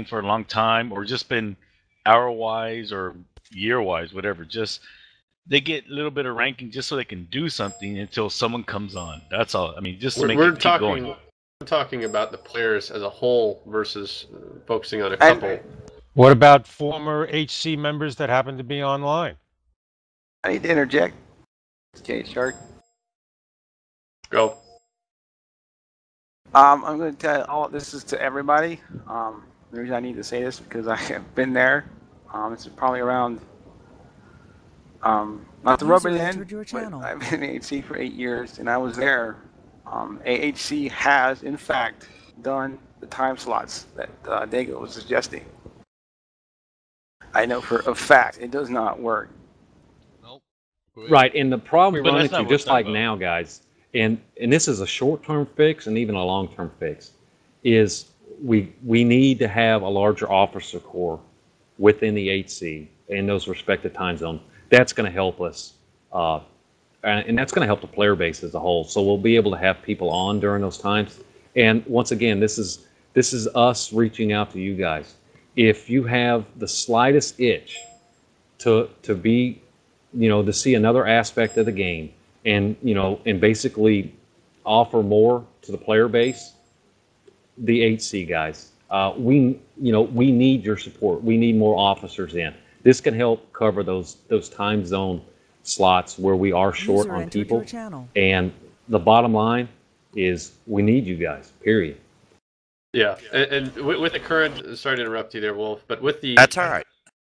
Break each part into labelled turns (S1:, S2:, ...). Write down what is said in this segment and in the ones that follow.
S1: for a long time or just been hour-wise or year-wise, whatever. Just they get a little bit of ranking just so they can do something until someone comes on. That's all. I mean, just to make it keep going.
S2: We're talking about the players as a whole versus focusing on a couple.
S3: What about former HC members that happen to be online?
S4: I need to interject. Okay, Shark.
S2: Go.
S4: I'm going to tell all this is to everybody. The reason I need to say this is because I have been there. This is probably around, not to rub it in, but I've been in AHC for 8 years, and I was there. AHC has, in fact, done the time slots that Dago was suggesting. I know for a fact it does not work.
S5: Nope.
S6: Right, and the problem we
S1: But
S6: run
S1: that's not
S6: into,
S1: what
S6: just
S1: we're
S6: like
S1: talking
S6: now, guys, and this is a short-term fix and even a long-term fix, is we need to have a larger officer corps within the HC in those respective time zones. That's going to help us, and that's going to help the player base as a whole. So we'll be able to have people on during those times. And once again, this is us reaching out to you guys. If you have the slightest itch to be, to see another aspect of the game, and and basically offer more to the player base, the HC guys, we need your support. We need more officers in. This can help cover those time zone slots where we are short on people. And the bottom line is we need you guys. Period.
S2: Yeah, and with the current, sorry to interrupt you there, Wolf, but with the
S5: That's all right.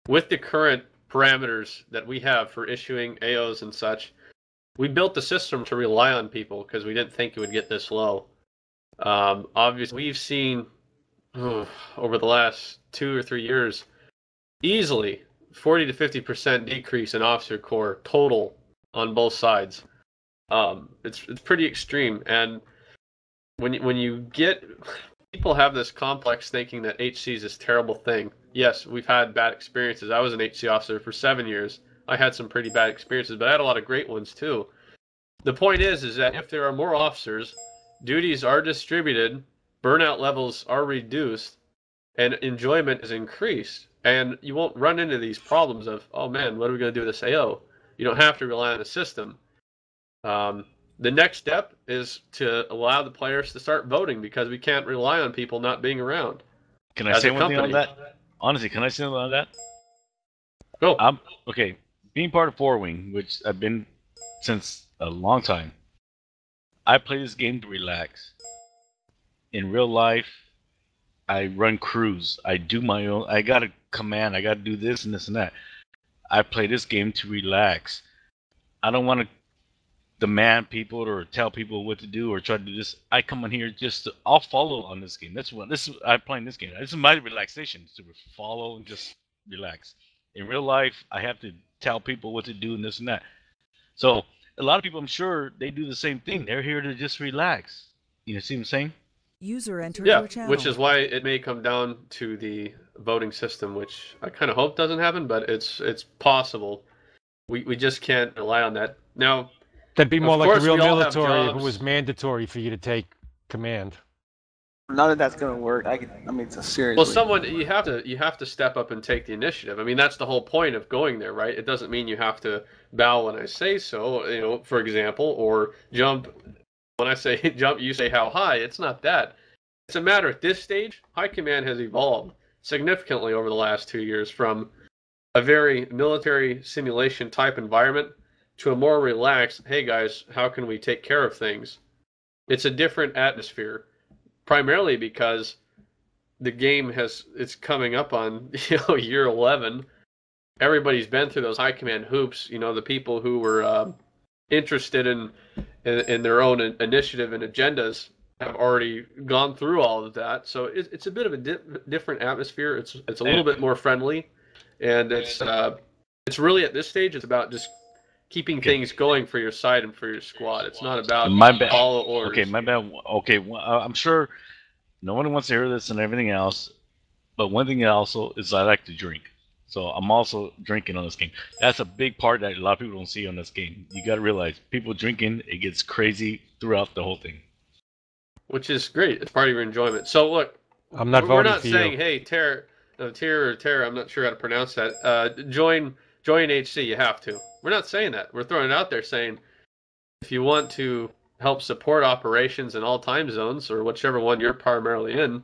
S2: With the current parameters that we have for issuing AOs and such, we built the system to rely on people because we didn't think it would get this low. Obviously, we've seen over the last 2 or 3 years easily 40 to 50% decrease in officer corps total on both sides. It's pretty extreme, and when you get people have this complex thinking that HC is this terrible thing. Yes, we've had bad experiences. I was an HC officer for 7 years. I had some pretty bad experiences, but I had a lot of great ones too. The point is that if there are more officers, duties are distributed, burnout levels are reduced, and enjoyment is increased. And you won't run into these problems of, oh man, what are we going to do with this AO? You don't have to rely on the system. The next step is to allow the players to start voting because we can't rely on people not being around.
S1: Can I say one thing on that? Honestly, can I say something on that?
S2: Go.
S1: Okay. Being part of 4-Wing, which I've been since a long time, I play this game to relax. In real life, I run crews. I do my own. I got a command. I got to do this and this and that. I play this game to relax. I don't want to demand people or tell people what to do or try to do this. I come in here I'll follow on this game. I'm playing this game. This is my relaxation, to follow and just relax. In real life, I have to tell people what to do and this and that. So a lot of people, I'm sure, they do the same thing. They're here to just relax. You see what I'm saying?
S7: User entered your channel.
S2: Which is why it may come down to the voting system, which I kind of hope doesn't happen, but it's possible. We just can't rely on that. Now,
S3: that'd be more like a real military if it was mandatory for you to take command.
S4: None of that's going to work. I mean, it's a serious.
S2: Well, you have to step up and take the initiative. I mean, that's the whole point of going there, right? It doesn't mean you have to bow when I say so, for example, or jump when I say jump. You say how high. It's not that. It's a matter at this stage. High command has evolved significantly over the last 2 years from a very military simulation type environment to a more relaxed. Hey guys, how can we take care of things? It's a different atmosphere. Primarily because the game it's coming up on year 11. Everybody's been through those high command hoops. The people who were interested in their own initiative and agendas have already gone through all of that. So it's a bit of a different atmosphere. It's a little bit more friendly, and it's really at this stage it's about just keeping things going for your side and for your squad. It's not about follow orders.
S1: Okay, my bad. Okay, well, I'm sure no one wants to hear this and everything else, but one thing also is I like to drink. So I'm also drinking on this game. That's a big part that a lot of people don't see on this game. You got to realize, people drinking, it gets crazy throughout the whole thing.
S2: Which is great. It's part of your enjoyment. So look,
S3: I'm not
S2: We're
S3: voting
S2: not
S3: for
S2: saying,
S3: you.
S2: hey, Tara, I'm not sure how to pronounce that. Join HC. You have to. We're not saying that. We're throwing it out there saying, if you want to help support operations in all time zones or whichever one you're primarily in,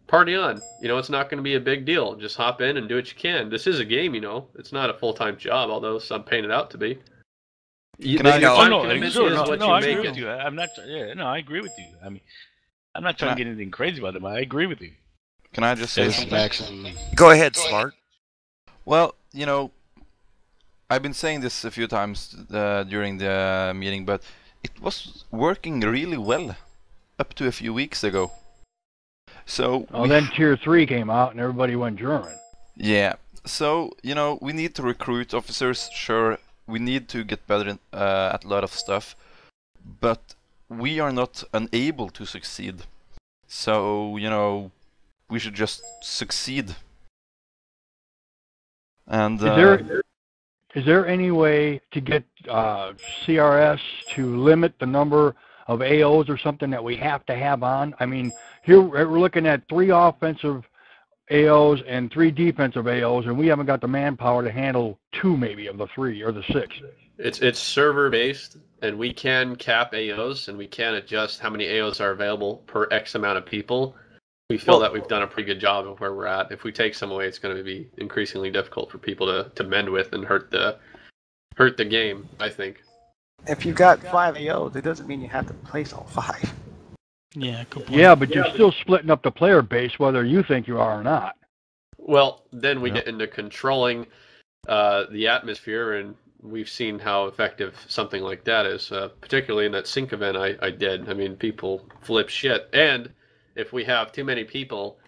S2: party on. It's not going to be a big deal. Just hop in and do what you can. This is a game, It's not a full-time job, although some paint it out to be.
S1: Your time commitment is what you make it. I'm not. Yeah, no, I agree with you. I mean, I'm not trying to get anything crazy about it, but I agree with you.
S5: Can I just say something?
S1: Absolutely.
S8: Go ahead, Smart.
S5: Well, I've been saying this a few times during the meeting, but it was working really well up to a few weeks ago. So
S9: then Tier 3 came out and everybody went German.
S5: Yeah. So, we need to recruit officers, sure. We need to get better at a lot of stuff. But we are not unable to succeed. So, we should just succeed. And
S9: is there any way to get CRS to limit the number of AOs or something that we have to have on? I mean, here we're looking at 3 offensive AOs and 3 defensive AOs, and we haven't got the manpower to handle 2 maybe of the 3 or the 6.
S2: It's server based, and we can cap AOs, and we can adjust how many AOs are available per X amount of people. We feel that we've done a pretty good job of where we're at. If we take some away, it's going to be increasingly difficult for people to mend with and hurt the game, I think.
S4: If you've got 5 AOs, it doesn't mean you have to place all 5.
S10: Yeah, good point.
S9: Yeah, but you're still splitting up the player base whether you think you are or not.
S2: Well, then we get into controlling the atmosphere, and we've seen how effective something like that is, particularly in that sync event I did. I mean, people flip shit. And if we have too many people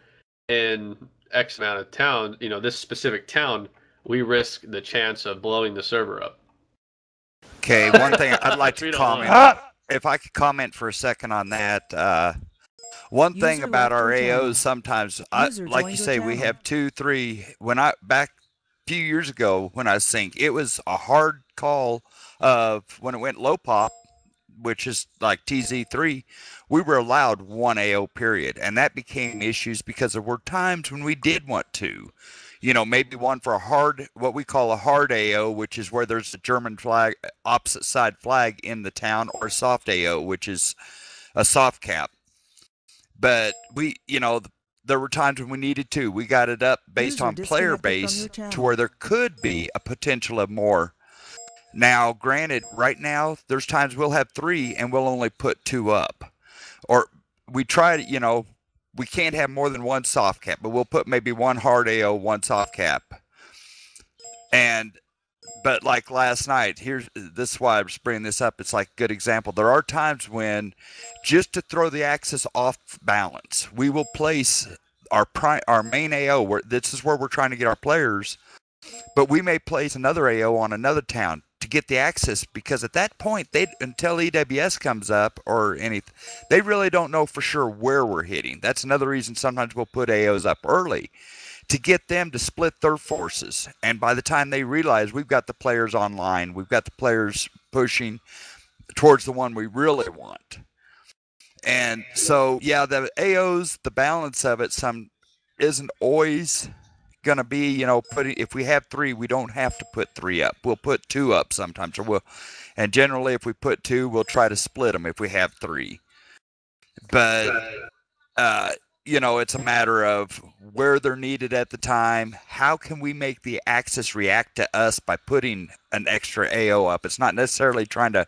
S2: in X amount of town, this specific town, we risk the chance of blowing the server up.
S8: Okay, one thing I'd like to comment. If I could comment for a second on that. One thing about our AOs, sometimes, like you say, we have 2, 3. Back a few years ago when I was sync, it was a hard call of when it went low pop, which is like TZ3, we were allowed 1 AO period, and that became issues because there were times when we did want to. Maybe one for what we call a hard AO, which is where there's a German flag, opposite side flag in the town, or soft AO, which is a soft cap. But there were times when we needed to. We got it up based on player base to where there could be a potential of more. Now, granted, right now, there's times we'll have 3 and we'll only put 2 up. Or we try to, we can't have more than 1 soft cap, but we'll put maybe 1 hard AO, 1 soft cap. But like last night, this is why I was bringing this up. It's like a good example. There are times when, just to throw the axis off balance, we will place our main AO. This is where we're trying to get our players, but we may place another AO on another town to get the access, because at that point, until EWS comes up or anything, they really don't know for sure where we're hitting. That's another reason sometimes we'll put AOs up early to get them to split their forces. And by the time they realize we've got the players online, we've got the players pushing towards the one we really want. And so, yeah, the AOs, the balance of it, isn't always going to be, if we have 3, we don't have to put 3 up. We'll put 2 up sometimes, and generally if we put 2, we'll try to split them if we have 3. But it's a matter of where they're needed at the time. How can we make the axis react to us by putting an extra AO up? It's not necessarily trying to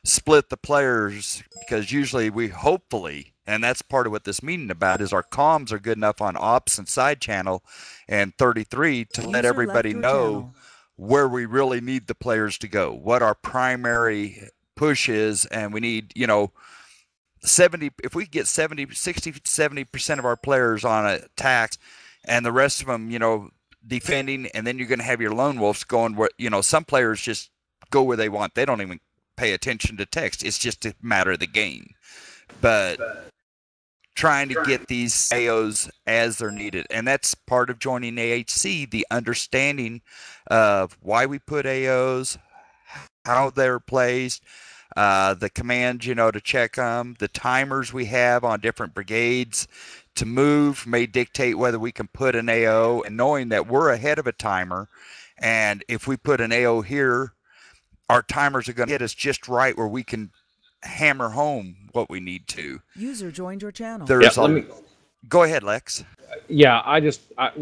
S8: split the players, because usually hopefully, and that's part of what this meeting about, is our comms are good enough on ops and side channel and 33 to let everybody know where we really need the players to go, what our primary push is, and we need, 70, if we get 70% of our players on attacks and the rest of them, defending, and then you're going to have your lone wolves going where, some players just go where they want. They don't even pay attention to text. It's just a matter of the game. But trying to get these AOs as they're needed. And that's part of joining AHC, the understanding of why we put AOs, how they're placed, the commands, to check them, the timers we have on different brigades to move may dictate whether we can put an AO, and knowing that we're ahead of a timer, and if we put an AO here, our timers are going to hit us just right where we can hammer home what we need to.
S7: User joined your channel.
S8: There's Go ahead, Lex.
S6: Yeah,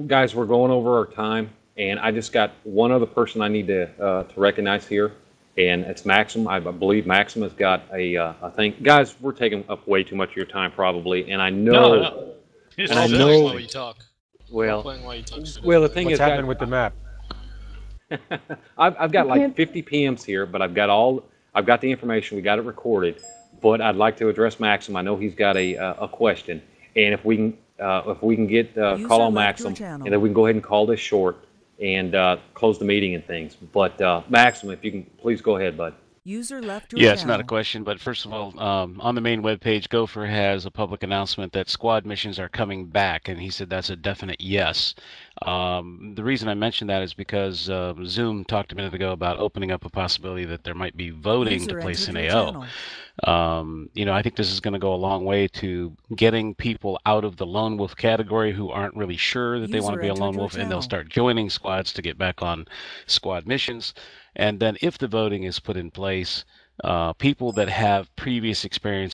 S6: guys, we're going over our time, and I just got one other person I need to recognize here, and it's Maxim. I believe Maxim has got a thing. Guys, we're taking up way too much of your time probably, and I know.
S11: No.
S6: And I know.
S11: While you talk.
S6: Well,
S3: the thing is, what's happening with the map?
S6: I've got like 50 PMs here, but I've got the information. We got it recorded, but I'd like to address Maxim. I know he's got a question, and if we can get call on Maxim, and then we can go ahead and call this short and close the meeting and things. But Maxim, if you can please go ahead, bud.
S7: User left your
S11: Yeah,
S7: channel.
S11: it's not a question, but first of all, on the main webpage, Gopher has a public announcement that squad missions are coming back, and he said that's a definite yes. The reason I mentioned that is because Zoom talked a minute ago about opening up a possibility that there might be voting to place an AO. I think this is going to go a long way to getting people out of the lone wolf category who aren't really sure that they want to be a lone wolf, and they'll start joining squads to get back on squad missions. And then if the voting is put in place, people that have previous experience